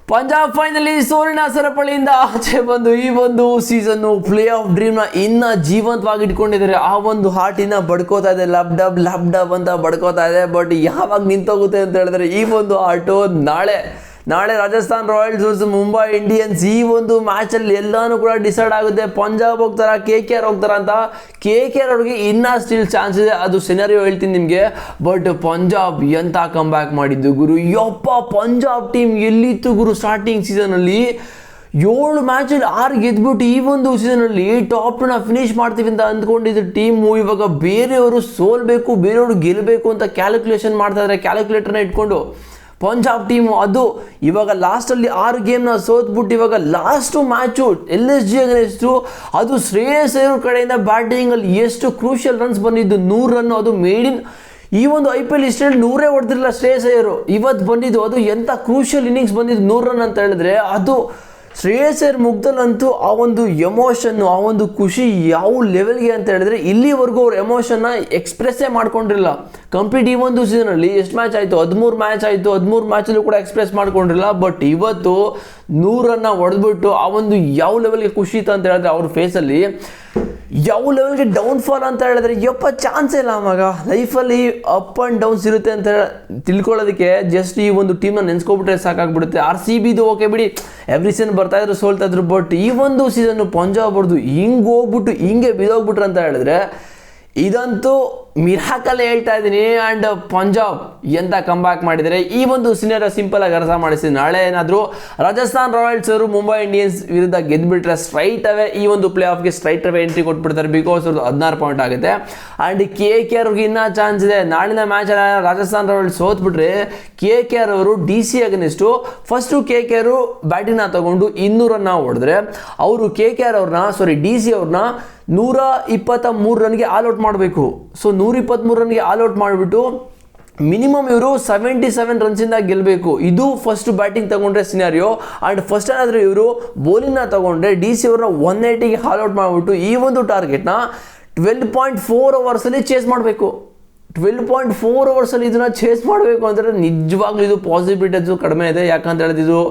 Punjab finally ಸೋಲಿನ ಸರಪಳಿಯಿಂದ ಆಚೆ ಬಂದು ಈ ಒಂದು ಸೀಸನ್ನು ಪ್ಲೇ ಆಫ್ ಡ್ರೀಮ್ನ ಇನ್ನ ಜೀವಂತವಾಗಿ ಇಟ್ಕೊಂಡಿದ್ದಾರೆ. ಆ ಒಂದು ಹಾರ್ಟಿನ ಬಡ್ಕೋತಾ ಇದೆ, ಲಬ್ ಡಬ್ ಅಂತ ಬಡ್ಕೋತಾ ಇದೆ. ಬಟ್ ಯಾವಾಗ ನಿಂತೋಗುತ್ತೆ ಅಂತ ಹೇಳಿದ್ರೆ ಈ ಒಂದು ಆಟೋ ನಾಳೆ Rajasthan Royals versus Mumbai Indians ಈ ಒಂದು ಮ್ಯಾಚಲ್ಲಿ ಎಲ್ಲಾನು ಕೂಡ ಡಿಸೈಡ್ ಆಗುತ್ತೆ. ಪಂಜಾಬ್ ಹೋಗ್ತಾರ, KKR ಹೋಗ್ತಾರ ಅಂತ. KKR ಅವ್ರಿಗೆ ಇನ್ನೂ ಸ್ಟಿಲ್ ಚಾನ್ಸ್ ಇದೆ, ಅದು ಸಿನಾರಿಯೋ ಹೇಳ್ತೀನಿ ನಿಮಗೆ. ಬಟ್ ಪಂಜಾಬ್ ಎಂತ ಕಮ್ ಬ್ಯಾಕ್ ಮಾಡಿದ್ದು ಗುರು, ಯಪ್ಪ ಪಂಜಾಬ್ ಟೀಮ್ ಎಲ್ಲಿತ್ತು ಗುರು. ಸ್ಟಾರ್ಟಿಂಗ್ ಸೀಸನಲ್ಲಿ 7 ಮ್ಯಾಚಲ್ಲಿ 6 ಗೆದ್ಬಿಟ್ಟು ಈ ಒಂದು ಸೀಸನಲ್ಲಿ ಟಾಪ್ನ ಫಿನಿಶ್ ಮಾಡ್ತೀವಿ ಅಂತ ಅಂದ್ಕೊಂಡಿದ್ದು ಟೀಮು ಇವಾಗ ಬೇರೆಯವರು ಸೋಲ್ಬೇಕು, ಬೇರೆಯವರು ಗೆಲ್ಲಬೇಕು ಅಂತ ಕ್ಯಾಲ್ಕುಲೇಷನ್ ಮಾಡ್ತಾ ಇದ್ದಾರೆ, ಕ್ಯಾಲ್ಕುಲೇಟರ್ನ ಇಟ್ಕೊಂಡು. ಪಂಜಾಬ್ ಟೀಮು ಅದು ಇವಾಗ ಲಾಸ್ಟಲ್ಲಿ 6 ಗೇಮ್ನ ಸೋತ್ಬಿಟ್ಟು ಇವಾಗ ಲಾಸ್ಟು ಮ್ಯಾಚು LSG ಅಗೇನ್ಸ್ಟು ಅದು ಶ್ರೇಯಸ್ ಅಯ್ಯರ್ ಕಡೆಯಿಂದ ಬ್ಯಾಟಿಂಗಲ್ಲಿ ಎಷ್ಟು ಕ್ರೂಷಿಯಲ್ ರನ್ಸ್ ಬಂದಿದ್ದು, 100 ರನ್. ಅದು ಮೇಡಿನ್ ಈ ಒಂದು IPL ಹಿಸ್ಟ್ರಿಯಲ್ಲಿ 100 ಹೊಡೆದಿರಲಿಲ್ಲ ಶ್ರೇಯಸ್ ಅಯ್ಯರ್, ಇವತ್ತು ಬಂದಿದ್ದು ಅದು ಎಂಥ ಕ್ರೂಷಿಯಲ್ ಇನ್ನಿಂಗ್ಸ್ ಬಂದಿದ್ದು 100 ರನ್ ಅಂತ ಹೇಳಿದ್ರೆ ಅದು ಶ್ರೇಯಸ್ ಅಯ್ಯರ್ ಮುಗ್ದಲ್ಲಂತೂ ಆ ಒಂದು ಎಮೋಷನ್ನು, ಆ ಒಂದು ಖುಷಿ ಯಾವ ಲೆವೆಲ್ಗೆ ಅಂತ ಹೇಳಿದ್ರೆ ಇಲ್ಲಿವರೆಗೂ ಅವ್ರ ಎಮೋಷನ್ನ ಎಕ್ಸ್ಪ್ರೆಸ್ಸೇ ಮಾಡ್ಕೊಂಡಿರಲಿಲ್ಲ. ಕಂಪ್ಲೀಟ್ ಈ ಒಂದು ಸೀಸನಲ್ಲಿ ಎಷ್ಟು ಮ್ಯಾಚ್ ಆಯಿತು, 13 ಮ್ಯಾಚ್ ಆಯಿತು, 13 ಮ್ಯಾಚಲ್ಲೂ ಕೂಡ ಎಕ್ಸ್ಪ್ರೆಸ್ ಮಾಡ್ಕೊಂಡಿರಲಿಲ್ಲ. ಬಟ್ ಇವತ್ತು 100 ರನ್ನ ಹೊಡೆದ್ಬಿಟ್ಟು ಆ ಒಂದು ಯಾವ ಲೆವೆಲ್ಗೆ ಖುಷಿ ಇತ್ತು ಅಂತ ಹೇಳಿದ್ರೆ ಅವ್ರ ಫೇಸಲ್ಲಿ, ಯಾವ ಲೆವೆಲ್ಗೆ ಡೌನ್ಫಾಲ್ ಅಂತ ಹೇಳಿದ್ರೆ ಯಪ್ಪ ಚಾನ್ಸೇ ಇಲ್ಲ ಮಗ. ಲೈಫಲ್ಲಿ ಅಪ್ ಆ್ಯಂಡ್ ಡೌನ್ಸ್ ಇರುತ್ತೆ ಅಂತ ತಿಳ್ಕೊಳ್ಳೋದಕ್ಕೆ ಜಸ್ಟ್ ಈ ಒಂದು ಟೀಮ್ನ ನೆನೆಸ್ಕೊಬಿಟ್ರೆ ಸಾಕಾಗ್ಬಿಡುತ್ತೆ. RCBದು ಓಕೆ ಬಿಡಿ, ಎವ್ರಿ ಸೀಸನ್ ಬರ್ತಾಯಿದ್ರು ಸೋಲ್ತಾಯಿದ್ರು. ಬಟ್ ಈ ಒಂದು ಸೀಸನ್ನು ಪಂಜಾಬ್ ಅವ್ರದ್ದು ಹಿಂಗೆ ಹೋಗ್ಬಿಟ್ಟು ಹಿಂಗೆ ಬಿದ್ದೋಗ್ಬಿಟ್ರು ಅಂತ ಹೇಳಿದ್ರೆ ಇದಂತೂ ಮಿರಾಕಲ್ ಹೇಳ್ತಾ ಇದ್ದೀನಿ. ಆ್ಯಂಡ್ ಪಂಜಾಬ್ ಎಂತ ಕಮ್ ಬ್ಯಾಕ್ ಮಾಡಿದರೆ ಈ ಒಂದು ಸಿನಿಯರ್ ಸಿಂಪಲ್ ಆಗಿ ಅರ್ಥ ಮಾಡಿಸಿ. ನಾಳೆ ಏನಾದರೂ ರಾಜಸ್ಥಾನ್ ರಾಯಲ್ಸ್ ಅವರು ಮುಂಬೈ ಇಂಡಿಯನ್ಸ್ ವಿರುದ್ಧ ಗೆದ್ದುಬಿಟ್ರೆ ಸ್ಟ್ರೈಟ್ ಅವೇ ಈ ಒಂದು ಪ್ಲೇ ಆಫ್ಗೆ ಸ್ಟ್ರೈಟ್ ಅವೇ ಎಂಟ್ರಿ ಕೊಟ್ಬಿಡ್ತಾರೆ, ಬಿಕಾಸ್ ಅವ್ರದ್ದು 16 ಪಾಯಿಂಟ್ ಆಗುತ್ತೆ. ಆ್ಯಂಡ್ KKR ಅವ್ರಿಗೆ ಇನ್ನೂ ಚಾನ್ಸ್ ಇದೆ. ನಾಳಿನ ಮ್ಯಾಚ್ ರಾಜಸ್ಥಾನ್ ರಾಯಲ್ಸ್ ಸೋತ್ಬಿಟ್ರೆ KKR ಅವರು DC ಅಗೇನ್ಸ್ಟು ಫಸ್ಟು KKR ಬ್ಯಾಟಿಂಗ್ನ ತಗೊಂಡು 200 ರನ್ನ ಹೊಡೆದ್ರೆ ಅವರು KKR ಅವ್ರನ್ನ DC ಅವ್ರನ್ನ 123 ರನ್ಗೆ ಆಲ್ ಔಟ್ ಮಾಡಬೇಕು. ಸೊ 123 ರನ್ಗೆ ಆಲ್ ಔಟ್ ಮಾಡಿಬಿಟ್ಟು ಮಿನಿಮಮ್ ಇವರು 77 ರನ್ಸಿಂದ ಗೆಲ್ಲಬೇಕು. ಇದು ಫಸ್ಟ್ ಬ್ಯಾಟಿಂಗ್ ತಗೊಂಡ್ರೆ ಸಿನಾರಿಯೋ. ಆ್ಯಂಡ್ ಫಸ್ಟ್ ಏನಾದರೂ ಇವರು ಬೌಲಿಂಗ್ನ ತಗೊಂಡ್ರೆ DC ಅವ್ರನ್ನ 180ಗೆ ಆಲ್ ಔಟ್ ಮಾಡಿಬಿಟ್ಟು ಈ ಒಂದು ಟಾರ್ಗೆಟ್ನ 12.4 ಅವರ್ಸಲ್ಲಿ ಚೇಸ್ ಮಾಡಬೇಕು. 12.4 ಅವರ್ಸಲ್ಲಿ ಇದನ್ನು ಚೇಸ್ ಮಾಡಬೇಕು ಅಂದರೆ ನಿಜವಾಗ್ಲೂ ಇದು ಪಾಸಿಬಿಲಿಟೀಸು ಕಡಿಮೆ ಇದೆ. ಯಾಕಂತ ಹೇಳಿದ್ರೆ ಇದು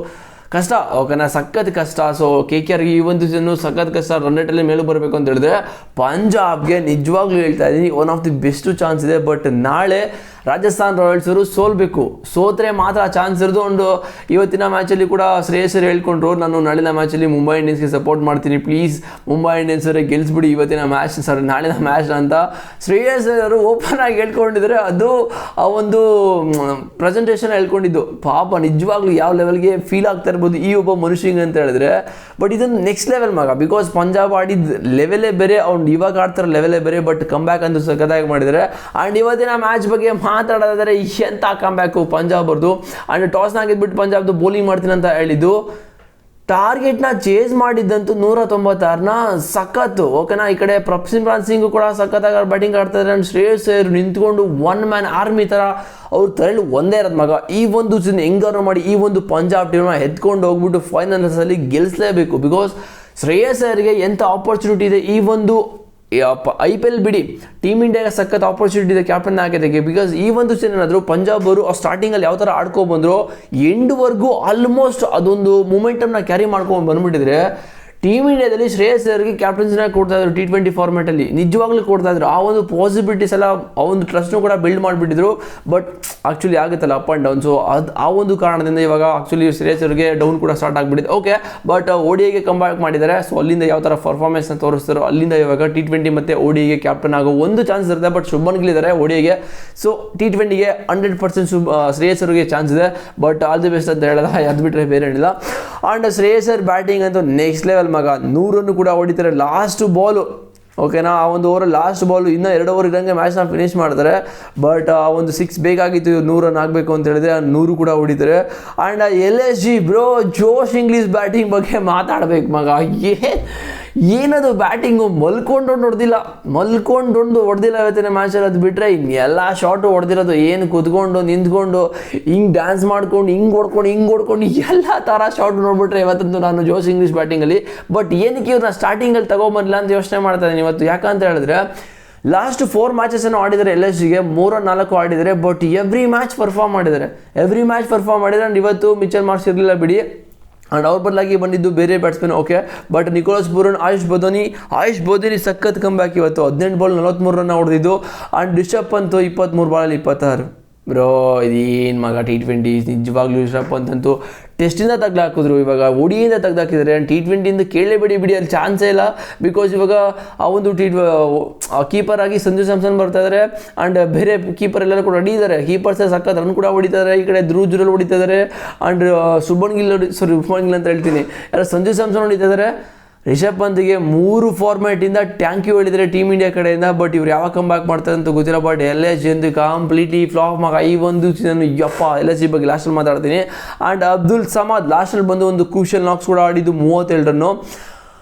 ಕಷ್ಟ, ಓಕೆನಾ, ಸಖತ್ ಕಷ್ಟ. ಸೊ KKRಗೆ ಈ ಒಂದು ಸೀಸನ್ನು ಸಖತ್ ಕಷ್ಟ. ರನ್ ರೇಟಲ್ಲಿ ಮೇಲೆ ಬರಬೇಕು ಅಂತ ಹೇಳಿದ್ರೆ ಪಂಜಾಬ್ಗೆ ನಿಜವಾಗ್ಲೂ ಹೇಳ್ತಾ ಇದ್ದೀನಿ one of the best chance ಇದೆ. ಬಟ್ ನಾಳೆ ರಾಜಸ್ಥಾನ್ ರಾಯಲ್ಸ್ ಅವರು ಸೋಲ್ಬೇಕು, ಸೋತ್ರೆ ಮಾತ್ರ ಚಾನ್ಸ್ ಇರೋದು. ಒಂದು ಇವತ್ತಿನ ಮ್ಯಾಚಲ್ಲಿ ಕೂಡ ಶ್ರೇಯಸ್ ಅಯ್ಯರ್ ಹೇಳ್ಕೊಂಡ್ರು, ನಾನು ನಾಳಿನ ಮ್ಯಾಚಲ್ಲಿ ಮುಂಬೈ ಇಂಡಿಯನ್ಸ್ಗೆ ಸಪೋರ್ಟ್ ಮಾಡ್ತೀನಿ, ಪ್ಲೀಸ್ ಮುಂಬೈ ಇಂಡಿಯನ್ಸ್ ಅವರೇ ಗೆಲ್ಲಿಸ್ಬಿಡಿ ಇವತ್ತಿನ ಮ್ಯಾಚ್ ನಾಳಿನ ಮ್ಯಾಚ್ ಅಂತ ಶ್ರೇಯಸ್ ಅಯ್ಯರ್ ಓಪನ್ ಆಗಿ ಹೇಳ್ಕೊಂಡಿದ್ರೆ ಅದು ಆ ಒಂದು ಪ್ರೆಸೆಂಟೇಷನ್ ಹೇಳ್ಕೊಂಡಿದ್ದು. ಪಾಪ ನಿಜವಾಗ್ಲೂ ಯಾವ ಲೆವೆಲ್ಗೆ ಫೀಲ್ ಆಗ್ತಾ ಇರ್ಬೋದು ಈ ಒಬ್ಬ ಮನುಷ್ಯಂಗೆ ಅಂತ ಹೇಳಿದ್ರೆ. ಬಟ್ ಇದನ್ನು ನೆಕ್ಸ್ಟ್ ಲೆವೆಲ್ ಮಗ, ಬಿಕಾಸ್ ಪಂಜಾಬ್ ಆಡಿದ ಲೆವೆಲೇ ಬೇರೆ, ಅವ್ನು ಇವಾಗ ಆಡ್ತಾರ ಲೆವೆಲೇ ಬೇರೆ. ಬಟ್ ಕಮ್ ಬ್ಯಾಕ್ ಅಂತೂ ಸಖತ್ತಾಗಿ ಮಾಡಿದರೆ. ಆ್ಯಂಡ್ ಇವತ್ತಿನ ಮ್ಯಾಚ್ ಬಗ್ಗೆ ಮಾತಾಡೋದಾದರೆ ಎಂತ ಕಮ್ ಬ್ಯಾಕು ಪಂಜಾಬ್ ಅವ್ರದ್ದು. ಆ್ಯಂಡ್ ಟಾಸ್ನ ಆಗಿದ್ಬಿಟ್ಟು ಪಂಜಾಬ್ದು ಬೌಲಿಂಗ್ ಮಾಡ್ತೀನಿ ಅಂತ ಹೇಳಿದ್ದು, ಟಾರ್ಗೆಟ್ನ ಚೇಸ್ ಮಾಡಿದ್ದಂತೂ 196ನ ಸಖತ್ತು, ಓಕೆನಾ. ಈ ಕಡೆ ಪ್ರಭ್ಸಿಮ್ರಾನ್ ಸಿಂಗ್ ಕೂಡ ಸಖತ್ತಾಗಿ ಬ್ಯಾಟಿಂಗ್ ಆಡ್ತಾ ಇದ್ದಾರೆ. ಆ್ಯಂಡ್ ಶ್ರೇಯಸ್ ಅಯ್ಯರ್ ನಿಂತ್ಕೊಂಡು 1 ಮ್ಯಾನ್ ಆರ್ಮಿ ಥರ ಅವ್ರ ತಲೆಯಲ್ಲಿ ಒಂದೇ ಇರೋದು ಮಗ, ಈ ಒಂದು ಸೀಸನ್ ಹೆಂಗಾರು ಮಾಡಿ ಈ ಒಂದು ಪಂಜಾಬ್ ಟೀಮ್ನ ಎತ್ಕೊಂಡು ಹೋಗ್ಬಿಟ್ಟು ಫೈನಲ್ಸಲ್ಲಿ ಗೆಲ್ಲಿಸಲೇಬೇಕು. ಬಿಕಾಸ್ ಶ್ರೇಯಸ್ ಅಯ್ಯರ್ಗೆ ಎಂಥ ಆಪರ್ಚುನಿಟಿ ಇದೆ ಈ ಒಂದು IPL ಬಿಡಿ, ಟೀಮ್ ಇಂಡಿಯಾಗೆ ಸಖತ್ ಆಪರ್ಚುನಿಟಿ ಇದೆ ಕ್ಯಾಪ್ಟನ್ ಹಾಕೋದಕ್ಕೆ. ಬಿಕಾಸ್ ಈ ಒಂದು ಸೀಸನ್ ಏನಾದರೂ ಪಂಜಾಬ್ ಅವರು ಸ್ಟಾರ್ಟಿಂಗಲ್ಲಿ ಯಾವ ಥರ ಆಡ್ಕೊಬಂದ್ರು ಎಂಡ್ವರೆಗೂ ಆಲ್ಮೋಸ್ಟ್ ಅದೊಂದು ಮೂಮೆಂಟಮ್ನ ಕ್ಯಾರಿ ಮಾಡ್ಕೊಂಡು ಬಂದ್ಬಿಟ್ಟಿದ್ರೆ ಟೀಮ್ ಇಂಡಿಯಾದಲ್ಲಿ ಶ್ರೇಯಸ್ ಅಯ್ಯರ್ಗೆ ಕ್ಯಾಪ್ಟನ್ಸಿನ ಕೊಡ್ತಾ ಇದ್ರು T20 ಫಾರ್ಮೆಟಲ್ಲಿ, ನಿಜವಾಗ್ಲೂ ಕೊಡ್ತಾ ಇದ್ರು. ಆ ಒಂದು ಪಾಸಿಬಿಲಿಟೀಸ್ ಎಲ್ಲ ಆ ಒಂದು ಟ್ರಸ್ಟ್ನು ಕೂಡ ಬಿಲ್ಡ್ ಮಾಡಿಬಿಟ್ಟಿದ್ರು. ಬಟ್ ಆ್ಯಕ್ಚುಲಿ ಆಗುತ್ತಲ್ಲ ಅಪ್ ಆ್ಯಂಡ್ ಡೌನ್. ಸೊ ಅದು ಆ ಒಂದು ಕಾರಣದಿಂದ ಇವಾಗ ಆ್ಯಕ್ಚುಲಿ ಶ್ರೇಯಸ್ ಅಯ್ಯರ್ಗೆ ಡೌನ್ ಕೂಡ ಸ್ಟಾರ್ಟ್ ಆಗಿಬಿಟ್ಟಿದೆ. ಓಕೆ, ಬಟ್ ODIಗೆ ಕಮ್ ಬ್ಯಾಕ್ ಮಾಡಿದ್ದಾರೆ. ಸೊ ಅಲ್ಲಿಂದ ಯಾವ ಥರ ಪರ್ಫಾರ್ಮೆನ್ಸ್ನ ತೋರಿಸ್ತಾರೋ ಅಲ್ಲಿಂದ ಇವಾಗ T20 ಮತ್ತು ODIಗೆ ಕ್ಯಾಪ್ಟನ್ ಆಗೋ ಒಂದು ಚಾನ್ಸ್ ಇರುತ್ತೆ. ಬಟ್ ಶುಭ್ಮನ್ ಗಿಲ್ ಇದ್ದಾರೆ ODIಗೆ. ಸೊ T20ಗೆ 100% ಶ್ರೇಯಸ್ ಅಯ್ಯರ್ಗೆ ಚಾನ್ಸ್ ಇದೆ. ಬಟ್ ಆಲ್ ದಿ ಬೆಸ್ಟ್ ಅಂತ ಹೇಳೋದ, ಅದು ಬಿಟ್ಟರೆ ಬೇರೆ ಏನಿಲ್ಲ. ಆ್ಯಂಡ್ ಶ್ರೇಯಸ್ ಅಯ್ಯರ್ ಬ್ಯಾಟಿಂಗ್ ಅಂತೂ ನೆಕ್ಸ್ಟ್ ಲೆವೆಲ್ ಮಗ, 100 ರನ್ನು ಕೂಡ ಹೊಡಿತಾರೆ ಲಾಸ್ಟ್ ಬಾಲು, ಓಕೆನಾ. ಆ ಒಂದು ಓವರ್ ಲಾಸ್ಟ್ ಬಾಲು ಇನ್ನೂ 2 ಓವರ್ ಇದ್ದಂಗೆ ಮ್ಯಾಚ್ನ ಫಿನಿಶ್ ಮಾಡ್ತಾರೆ. ಬಟ್ ಆ ಒಂದು 6 ಬೇಕಾಗಿತ್ತು 100 ರನ್ ಆಗಬೇಕು ಅಂತ ಹೇಳಿದ್ರೆ 100 ಕೂಡ ಹೊಡಿತಾರೆ. And LSG bro, Josh English batting ಬಗ್ಗೆ ಮಾತಾಡ್ಬೇಕು ಮಗ. ಏನದು ಬ್ಯಾಟಿಂಗು, ಮಲ್ಕೊಂಡು ಹೊಡೆದಿಲ್ಲ ಇವತ್ತಿನ ಮ್ಯಾಚಲ್ಲಿ. ಅದು ಬಿಟ್ಟರೆ ಇನ್ನೆಲ್ಲ ಶಾಟು ಹೊಡೆದಿರೋದು ಏನು ಕುತ್ಕೊಂಡು ನಿಂತ್ಕೊಂಡು ಹಿಂಗೆ ಡ್ಯಾನ್ಸ್ ಮಾಡ್ಕೊಂಡು ಹಿಂಗೆ ಹೊಡ್ಕೊಂಡು ಎಲ್ಲ ಥರ ಶಾಟ್ ನೋಡ್ಬಿಟ್ರೆ ಇವತ್ತಂತೂ ನಾನು ಜೋಶ್ ಇಂಗ್ಲೀಷ್ ಬ್ಯಾಟಿಂಗಲ್ಲಿ. ಬಟ್ ಏನಕ್ಕೆ ಇವ್ರನ್ನ ಸ್ಟಾರ್ಟಿಂಗಲ್ಲಿ ತಗೊಂಬರಲಿಲ್ಲ ಅಂತ ಯೋಚನೆ ಮಾಡ್ತಾ ಇದ್ದೀನಿ ಇವತ್ತು. ಯಾಕಂತ ಹೇಳಿದ್ರೆ ಲಾಸ್ಟ್ 4 ಮ್ಯಾಚಸನ್ನು ಆಡಿದ್ದಾರೆ ಎಲ್ ಎಸ್ ಜಿಗೆ, 3-4 ಆಡಿದ್ದಾರೆ. ಬಟ್ ಎವ್ರಿ ಮ್ಯಾಚ್ ಪರ್ಫಾರ್ಮ್ ಮಾಡಿದ್ದಾರೆ ಆ್ಯಂಡ್ ಇವತ್ತು ಮಿಚೆಲ್ ಮಾರ್ಕ್ಸ್ ಇರಲಿಲ್ಲ ಬಿಡಿ. ಆ್ಯಂಡ್ ಅವ್ರ ಬದಲಾಗಿ ಬಂದಿದ್ದು ಬೇರೆ batsman okay. But Nicholas Pooran, Ayush Badoni ಸಖತ್ ಕಮ್ಬ್ಯಾಕ್ ಇವತ್ತು. 18 ಬಾಲ್ 43 ರನ್ ಹೊಡೆದಿದ್ದು. ಆ್ಯಂಡ್ ರಿಷಬ್ ಪಂತ್ 23 ಬಾಲಲ್ಲಿ 26. ಬ್ರೋ ಇದೇನು ಮಗ T20 ನಿಜವಾಗ್ಲೂ ರಿಷಬ್ ಪಂತ್ ಅಂತೂ ಟೆಸ್ಟಿಂದ ತೆಗ್ದಾಕಿದ್ರು, ಇವಾಗ ODIಯಿಂದ ತೆಗ್ದಾಕಿದ್ದಾರೆ. ಆ್ಯಂಡ್ T20ಇಂದ ಕೇಳಲೇಬೇಡಿ ಬಿಡಿ, ಅಲ್ಲಿ ಚಾನ್ಸೇ ಇಲ್ಲ. ಬಿಕಾಸ್ ಇವಾಗ ಆ ಒಂದು ಕೀಪರ್ ಆಗಿ ಸಂಜು ಸ್ಯಾಮ್ಸನ್ ಬರ್ತಾ ಇದ್ದಾರೆ. ಆ್ಯಂಡ್ ಬೇರೆ ಕೀಪರ್ ಎಲ್ಲರೂ ಕೂಡ ಹೊಡಿದ್ದಾರೆ, ಕೀಪರ್ಸೇ ಸಖತ್ ರನ್ ಕೂಡ ಹೊಡಿತಾರೆ. ಈ ಕಡೆ ಧ್ರುವ್ ಜುರೇಲ್ ಹೊಡಿತಾ ಇದ್ದಾರೆ. ಆ್ಯಂಡ್ ಶುಭ್ಮನ್ ಗಿಲ್ ಅಂತ ಹೇಳ್ತೀನಿ, ಯಾರು ಸಂಜು ಸ್ಯಾಮ್ಸನ್ ಹೊಡಿತಾ ಇದ್ದಾರೆ. ರಿಷಬ್ ಪಂತ್ಗೆ 3 ಫಾರ್ಮ್ಯಾಟಿಂದ ಥ್ಯಾಂಕ್ ಯು ಹೇಳಿದರೆ ಟೀಮ್ ಇಂಡಿಯಾ ಕಡೆಯಿಂದ. ಬಟ್ ಇವ್ರು ಯಾವಾಗ ಕಮ್ ಬ್ಯಾಕ್ ಮಾಡ್ತಾರೆ ಅಂತ ಗೊತ್ತಿಲ್ಲ. ಬಟ್ ಎಲ್ ಎಸ್ ಜಿ ಎಂದು ಕಂಪ್ಲೀಟ್ಲಿ ಫ್ಲಾಪ್ ಮಗ ಈ ಒಂದು ಸೀಸನ್. ಎಲ್ ಎಸ್ ಜಿ ಬಗ್ಗೆ ಲಾಸ್ಟಲ್ಲಿ ಮಾತಾಡ್ತೀನಿ. ಆ್ಯಂಡ್ ಅಬ್ದುಲ್ ಸಮದ್ ಲಾಸ್ಟಲ್ಲಿ ಬಂದು ಒಂದು ಕ್ರೂಷಿಯಲ್ ನಾಕ್ಸ್ ಕೂಡ ಆಡಿದ್ದು 37 ರನ್ನು.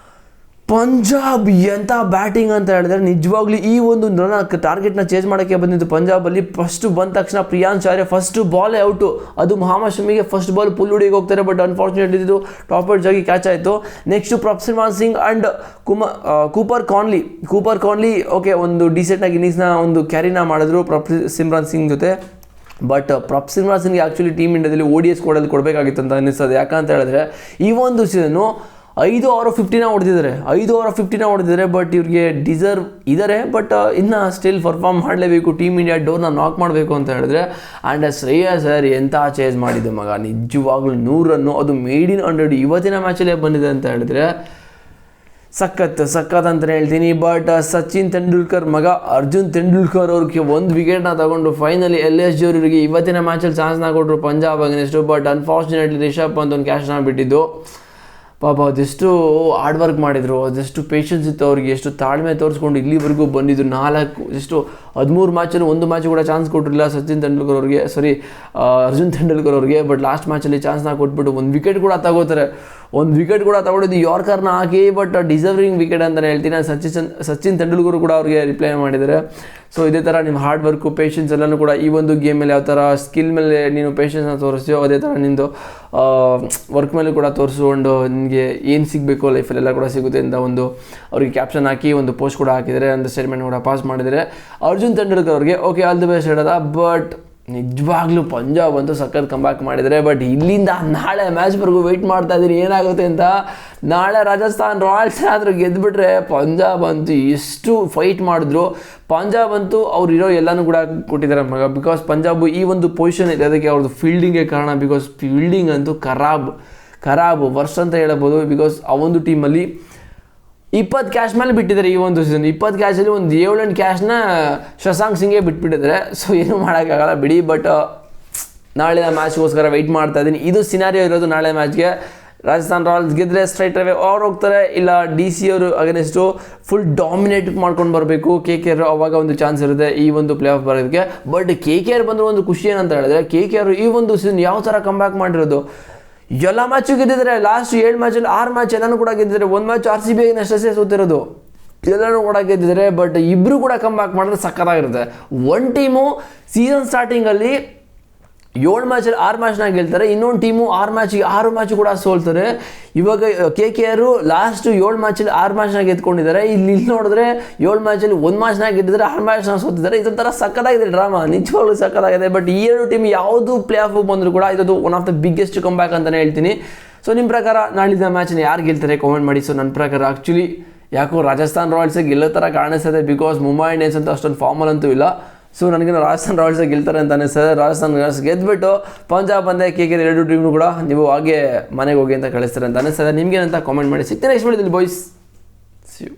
ಪಂಜಾಬ್ ಎಂಥ ಬ್ಯಾಟಿಂಗ್ ಅಂತ ಹೇಳಿದ್ರೆ ನಿಜವಾಗ್ಲೂ ಈ ಒಂದು ಟಾರ್ಗೆಟ್ನ ಚೇಂಜ್ ಮಾಡೋಕ್ಕೆ ಬಂದಿದ್ದು ಪಂಜಾಬಲ್ಲಿ. ಫಸ್ಟ್ ಬಂದ ತಕ್ಷಣ ಪ್ರಿಯಾಂಶ್ ಆರ್ಯ ಫಸ್ಟ್ ಬಾಲೇ ಔಟು, ಅದು ಮೊಹಮ್ಮದ್ ಶಮಿಗೆ ಫಸ್ಟ್ ಬಾಲ್ ಫುಲ್ ಹುಡಿಗೆ ಹೋಗ್ತಾರೆ. ಬಟ್ ಅನ್ಫಾರ್ಚುನೇಟ್ಲಿ ಇದು ಟಾಪ್ ಎಡ್ಜ್ ಆಗಿ ಕ್ಯಾಚ್ ಆಯಿತು. Next Prabhsimran Singh and Cooper Connolly okay ಒಂದು ಡಿಸೆಂಟಾಗಿ ಇನ್ನಿಂಗ್ಸ್ನ ಒಂದು ಕ್ಯಾರಿನ ಮಾಡಿದ್ರು ಪ್ರಭ್ಸಿಮ್ರಾನ್ ಸಿಂಗ್ ಜೊತೆ. ಬಟ್ ಪ್ರಭ್ಸಿಮ್ರಾನ್ ಸಿಂಗ್ಗೆ ಆ್ಯಕ್ಚುಲಿ ಟೀಮ್ ಇಂಡಿಯಾದಲ್ಲಿ ODI ಸ್ಕ್ವಾಡಲ್ಲಿ ಕೊಡಬೇಕಾಗಿತ್ತು ಅಂತ ಅನ್ನಿಸ್ತದೆ. ಯಾಕಂತ ಹೇಳಿದ್ರೆ ಈ ಒಂದು ಸೀಸನ್ನು 5 ಓವರ್ 50 ಹೊಡೆದಿದ್ದಾರೆ. ಬಟ್ ಇವ್ರಿಗೆ ಡಿಸರ್ವ್ ಇದ್ದಾರೆ. ಬಟ್ ಇನ್ನು ಸ್ಟಿಲ್ ಪರ್ಫಾರ್ಮ್ ಮಾಡಲೇಬೇಕು, ಟೀಮ್ ಇಂಡಿಯಾ ಡೋರ್ನ ನಾಕ್ ಮಾಡಬೇಕು ಅಂತ ಹೇಳಿದ್ರೆ. ಆ್ಯಂಡ್ ಶ್ರೇಯಸ್ ಅಯ್ಯರ್ ಎಂಥ ಚೇಸ್ ಮಾಡಿದ್ದು ಮಗ, ನಿಜವಾಗ್ಲೂ 100 ರನ್ನು, ಅದು ಮೇಡ್ ಇನ್ 100 ಇವತ್ತಿನ ಮ್ಯಾಚಲ್ಲೇ ಬಂದಿದೆ ಅಂತ ಹೇಳಿದ್ರೆ ಸಖತ್ ಅಂತಲೇ ಹೇಳ್ತೀನಿ. ಬಟ್ ಸಚಿನ್ ತೆಂಡೂಲ್ಕರ್ ಮಗ ಅರ್ಜುನ್ ತೆಂಡೂಲ್ಕರ್ ಅವ್ರಿಗೆ 1 ವಿಕೆಟ್ನ ತಗೊಂಡು ಫೈನಲಿ ಎಲ್ ಎಸ್ ಜಿ ಅವರಿಗೆ ಇವತ್ತಿನ ಮ್ಯಾಚಲ್ಲಿ ಚಾನ್ಸ್ನ ಕೊಟ್ಟರು Punjab against. But unfortunately Rishabh Pant ಒಂದು ಕ್ಯಾಚ್ನ ಬಿಟ್ಟಿದ್ದು. ಪಾಪ ಅದೆಷ್ಟು ಹಾರ್ಡ್ ವರ್ಕ್ ಮಾಡಿದರು, ಅದೆಷ್ಟು ಪೇಷನ್ಸ್ ಇತ್ತು ಅವ್ರಿಗೆ, ಎಷ್ಟು ತಾಳ್ಮೆ ತೋರಿಸ್ಕೊಂಡು ಇಲ್ಲಿವರೆಗೂ ಬಂದಿದ್ದು. 13 ಮ್ಯಾಚಲ್ಲಿ 1 ಮ್ಯಾಚ್ ಕೂಡ ಚಾನ್ಸ್ ಕೊಟ್ಟಿರಲಿಲ್ಲ ಅರ್ಜುನ್ ತೆಂಡೂಲ್ಕರ್ ಅವ್ರಿಗೆ. ಬಟ್ ಲಾಸ್ಟ್ ಮ್ಯಾಚಲ್ಲಿ ಚಾನ್ಸ್ನ ಕೊಟ್ಬಿಟ್ಟು 1 ವಿಕೆಟ್ ಕೂಡ ತಗೊಂಡಿದ್ದು ಯಾರ್ಕರ್ನ ಹಾಕಿ. ಬಟ್ ಡಿಸರ್ವಿಂಗ್ ವಿಕೆಟ್ ಅಂತಲೇ ಹೇಳ್ತೀನಿ. ಸಚಿನ್ ತೆಂಡೂಲ್ಕರ್ ಕೂಡ ಅವ್ರಿಗೆ ರಿಪ್ಲೈ ಮಾಡಿದ್ದಾರೆ. ಸೊ ಇದೇ ಥರ ನಿಮ್ಮ ಹಾರ್ಡ್ ವರ್ಕು ಪೇಷನ್ಸ್ ಎಲ್ಲನೂ ಕೂಡ ಈ ಒಂದು ಗೇಮ್ ಮೇಲೆ ಯಾವ ಥರ ಸ್ಕಿಲ್ ಮೇಲೆ ನೀನು ಪೇಷನ್ಸ್ನ ತೋರಿಸ್ತೀಯೋ ಅದೇ ಥರ ನಿಂದು ವರ್ಕ್ ಮೇಲೆ ಕೂಡ ತೋರಿಸ್ಕೊಂಡು ನಿನಗೆ ಏನು ಸಿಗಬೇಕು ಲೈಫಲ್ಲೆಲ್ಲ ಕೂಡ ಸಿಗುತ್ತೆ ಅಂತ ಒಂದು ಅವ್ರಿಗೆ ಕ್ಯಾಪ್ಷನ್ ಹಾಕಿ ಒಂದು ಪೋಸ್ಟ್ ಕೂಡ ಹಾಕಿದರೆ, ಒಂದು ಸ್ಟೇಟ್ಮೆಂಟ್ ಕೂಡ ಪಾಸ್ ಮಾಡಿದರೆ ಅರ್ಜುನ್ ತೆಂಡೂಲ್ಕರ್ ಅವ್ರಿಗೆ. ಓಕೆ ಆಲ್ ದಿ ಬೆಸ್ಟ್ ಹೇಳೋದ. ಬಟ್ ನಿಜವಾಗ್ಲೂ ಪಂಜಾಬ್ ಅಂತೂ ಸಖತ್ ಕಂಬ್ಯಾಕ್ ಮಾಡಿದರೆ. ಬಟ್ ಇಲ್ಲಿಂದ ನಾಳೆ ಮ್ಯಾಚ್ವರೆಗೂ ವೆಯ್ಟ್ ಮಾಡ್ತಾ ಇದ್ದೀನಿ ಏನಾಗುತ್ತೆ ಅಂತ. ನಾಳೆ ರಾಜಸ್ಥಾನ್ ರಾಯಲ್ಸ್ ಏನಾದರೂ ಗೆದ್ದುಬಿಟ್ರೆ ಪಂಜಾಬ್ ಅಂತೂ ಎಷ್ಟು ಫೈಟ್ ಮಾಡಿದ್ರು. ಪಂಜಾಬ್ ಅಂತೂ ಅವ್ರು ಇರೋ ಎಲ್ಲನೂ ಕೂಡ ಕೊಟ್ಟಿದ್ದಾರೆ ಮಗ. ಬಿಕಾಸ್ ಪಂಜಾಬು ಈ ಒಂದು ಪೊಸಿಷನ್ ಇದೆ ಅದಕ್ಕೆ ಅವ್ರದ್ದು ಫೀಲ್ಡಿಂಗೇ ಕಾರಣ. ಬಿಕಾಸ್ ಫೀಲ್ಡಿಂಗ್ ಅಂತೂ ಖರಾಬ್ ವರ್ಸ್ಟ್ ಅಂತ ಹೇಳ್ಬೋದು. ಬಿಕಾಸ್ ಆ ಒಂದು ಟೀಮಲ್ಲಿ 20 ಕ್ಯಾಚ್ ಮೇಲೆ ಬಿಟ್ಟಿದ್ದಾರೆ ಈ ಒಂದು ಸೀಸನ್. 20 ಕ್ಯಾಚಲ್ಲಿ ಒಂದು 7-8 ಕ್ಯಾಚ್ನ ಶಶಾಂಕ್ ಸಿಂಗ್ಗೆ ಬಿಟ್ಬಿಟ್ಟಿದ್ದಾರೆ. ಸೊ ಏನೂ ಮಾಡೋಕ್ಕಾಗಲ್ಲ ಬಿಡಿ. ಬಟ್ ನಾಳೆ ಮ್ಯಾಚ್ಗೋಸ್ಕರ ವೆಯ್ಟ್ ಮಾಡ್ತಾ ಇದ್ದೀನಿ. ಇದು ಸಿನಾರಿಯೋ ಇರೋದು ನಾಳೆ ಮ್ಯಾಚ್ಗೆ. ರಾಜಸ್ಥಾನ್ ರಾಯಲ್ಸ್ ಗೆದ್ದರೆ ಸ್ಟ್ರೈಟ್ ಅವೇ ಅವ್ರು ಹೋಗ್ತಾರೆ, ಇಲ್ಲ DC ಅವರು ಅಗೇನೆಸ್ಟು ಫುಲ್ ಡಾಮಿನೇಟ್ ಮಾಡ್ಕೊಂಡು ಬರಬೇಕು KKR, ಅವಾಗ ಒಂದು ಚಾನ್ಸ್ ಇರುತ್ತೆ ಈ ಒಂದು ಪ್ಲೇ ಆಫ್ ಬರೋದಕ್ಕೆ. ಬಟ್ KKR ಬಂದರೂ ಒಂದು ಖುಷಿ ಏನಂತ ಹೇಳಿದ್ರೆ KKR ಈ ಒಂದು ಸೀಸನ್ ಯಾವ ಥರ ಕಮ್ಬ್ಯಾಕ್ ಮಾಡಿರೋದು. ಎಲ್ಲ ಮ್ಯಾಚು ಗೆದ್ದಿದ್ದಾರೆ. ಲಾಸ್ಟ್ 7 ಮ್ಯಾಚಲ್ಲಿ 6 ಮ್ಯಾಚ್ ಎಲ್ಲನೂ ಕೂಡ ಗೆದ್ದಿದ್ದಾರೆ. 1 ಮ್ಯಾಚ್ RCB ಅಷ್ಟೇ ಸೋತಿರೋದು, ಎಲ್ಲನೂ ಕೂಡ ಗೆದ್ದಿದ್ದಾರೆ. ಬಟ್ ಇಬ್ಬರು ಕೂಡ ಕಮ್ ಬ್ಯಾಕ್ ಮಾಡಿದ್ರೆ ಸಕ್ಕತ್ತಾಗಿರುತ್ತೆ. ಒಂದು ಟೀಮು ಸೀಸನ್ ಸ್ಟಾರ್ಟಿಂಗಲ್ಲಿ 7 ಮ್ಯಾಚಲ್ಲಿ 6 ಮ್ಯಾಚ್ನ ಗೆಲ್ತಾರೆ, ಇನ್ನೊಂದು ಟೀಮು 6 ಮ್ಯಾಚ್ ಕೂಡ ಸೋಲ್ತಾರೆ. ಇವಾಗ KKR ಲಾಸ್ಟ್ 7 ಮ್ಯಾಚಲ್ಲಿ 6 ಮ್ಯಾಚ್ನ ಗೆದ್ಕೊಂಡಿದ್ದಾರೆ. ಇಲ್ಲಿ ನೋಡಿದ್ರೆ 7 ಮ್ಯಾಚಲ್ಲಿ 1 ಮ್ಯಾಚ್ನ ಗೆದ್ದಿದ್ದಾರೆ, 6 ಮ್ಯಾಚ್ನ ಸೋತಿದ್ದಾರೆ. ಇದೊಂಥರ ಸಕ್ಕತ್ತಾಗಿದೆ ಡ್ರಾಮಾ, ನಿಜವಾಗ್ಲೂ ಸಕ್ಕತ್ತಾಗಿದೆ. ಬಟ್ ಈ 2 ಟೀಮ್ ಯಾವುದು ಪ್ಲೇ ಆಫ್ ಬಂದರೂ ಕೂಡ ಇದು one of the biggest come back ಅಂತಲೇ ಹೇಳ್ತೀನಿ. ಸೊ ನಿಮ್ಮ ಪ್ರಕಾರ ನಾಳಿನ ಮ್ಯಾಚ್ನ ಯಾರು ಗೆಲ್ತಾರೆ ಕಾಮೆಂಟ್ ಮಾಡಿ. ಸೊ ನನ್ನ ಪ್ರಕಾರ ಆ್ಯಕ್ಚುಲಿ ಯಾಕೋ ರಾಜಸ್ಥಾನ್ ರಾಯಲ್ಸಿಗೆ ಗೆಲ್ಲೋ ಥರ ಕಾಣಿಸ್ತದೆ. ಬಿಕಾಸ್ ಮುಂಬೈ ಇಂಡಿಯನ್ಸ್ ಅಂತ ಅಷ್ಟೊಂದು ಫಾರ್ಮಲ್ಲಂತೂ ಇಲ್ಲ. ಸೊ ನನಗೆ ರಾಜಸ್ಥಾನ್ ರಾಯಲ್ಸ್ ಗೆಲ್ತಾರೆ ಅಂತ ಅನಿಸ್ತದೆ. ರಾಜಸ್ಥಾನ್ ರಾಯಲ್ಸ್ ಗೆದ್ದುಬಿಟ್ಟು ಪಂಜಾಬ್ ಬಂದೆ KKR 2 ಟೀಮ್ನು ಕೂಡ ನೀವು ಹಾಗೆ ಮನೆಗೆ ಹೋಗಿ ಅಂತ ಕಳಿಸ್ತಾರೆ ಅಂತ ಅನಿಸ್ತದೆ. ನಿಮಗೇನಂತ ಕಾಮೆಂಟ್ ಮಾಡಿ. ಸಿಗ್ತೀನಿ ನೆಕ್ಸ್ಟ್ ವಿಡಿಯೋದಲ್ಲಿ ಬಾಯ್ಸ್. C you.